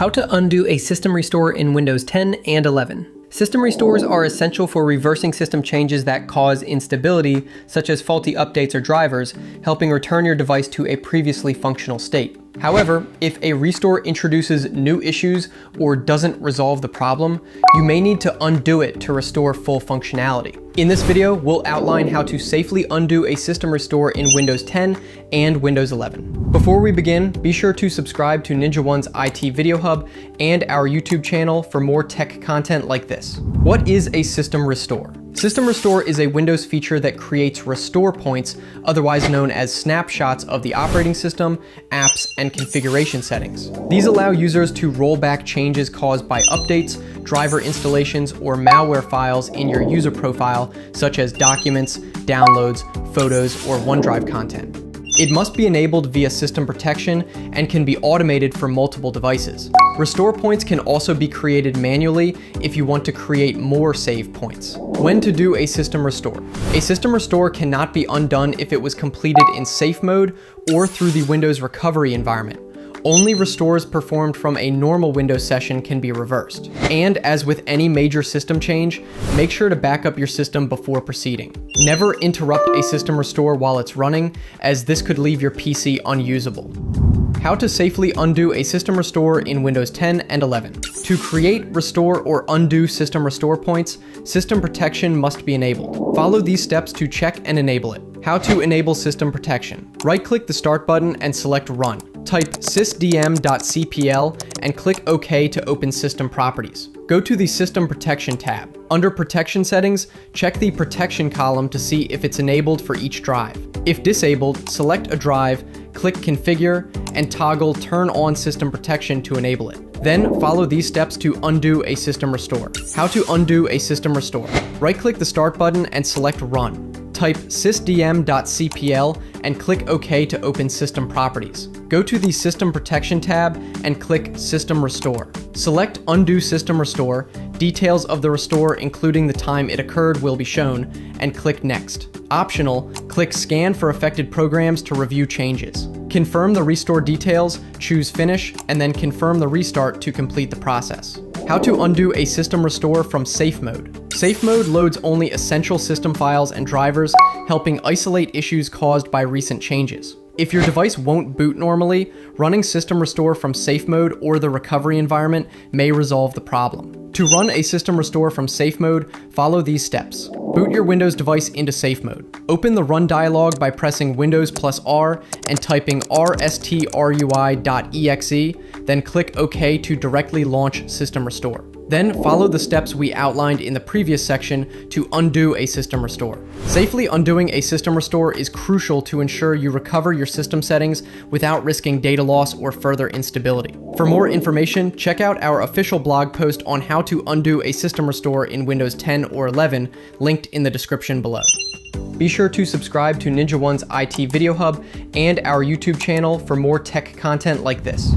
How to undo a system restore in Windows 10 and 11. System restores are essential for reversing system changes that cause instability, such as faulty updates or drivers, helping return your device to a previously functional state. However, if a restore introduces new issues or doesn't resolve the problem, you may need to undo it to restore full functionality. In this video, we'll outline how to safely undo a system restore in Windows 10 and Windows 11. Before we begin, be sure to subscribe to NinjaOne's IT Video Hub and our YouTube channel for more tech content like this. What is a system restore? System restore is a Windows feature that creates restore points, otherwise known as snapshots of the operating system, apps, and configuration settings. These allow users to roll back changes caused by updates, driver installations, or malware files in your user profile, such as documents, downloads, photos, or OneDrive content. It must be enabled via system protection and can be automated for multiple devices. Restore points can also be created manually if you want to create more save points. When to do a system restore. A system restore cannot be undone if it was completed in safe mode or through the Windows recovery environment. Only restores performed from a normal Windows session can be reversed. And as with any major system change, make sure to back up your system before proceeding. Never interrupt a system restore while it's running, as this could leave your PC unusable. How to safely undo a system restore in Windows 10 and 11. To create, restore, or undo system restore points, system protection must be enabled. Follow these steps to check and enable it. How to enable system protection. Right-click the Start button and select Run. Type sysdm.cpl and click OK to open System Properties. Go to the System Protection tab. Under Protection Settings, check the Protection column to see if it's enabled for each drive. If disabled, select a drive, click Configure, and toggle Turn on System Protection to enable it. Then follow these steps to undo a system restore. How to undo a system restore. Right-click the Start button and select Run. Type sysdm.cpl and click OK to open System Properties. Go to the System Protection tab and click System Restore. Select Undo System Restore. Details of the restore, including the time it occurred, will be shown, and click Next. Optional, click Scan for affected programs to review changes. Confirm the restore details, choose Finish, and then confirm the restart to complete the process. How to undo a system restore from safe mode. Safe mode loads only essential system files and drivers, helping isolate issues caused by recent changes. If your device won't boot normally, running system restore from safe mode or the recovery environment may resolve the problem. To run a system restore from safe mode, follow these steps. Boot your Windows device into safe mode. Open the Run dialog by pressing Windows plus R and typing rstrui.exe, then click OK to directly launch System Restore. Then follow the steps we outlined in the previous section to undo a system restore. Safely undoing a system restore is crucial to ensure you recover your system settings without risking data loss or further instability. For more information, check out our official blog post on how to undo a system restore in Windows 10 or 11, linked in the description below. Be sure to subscribe to NinjaOne's IT Video Hub and our YouTube channel for more tech content like this.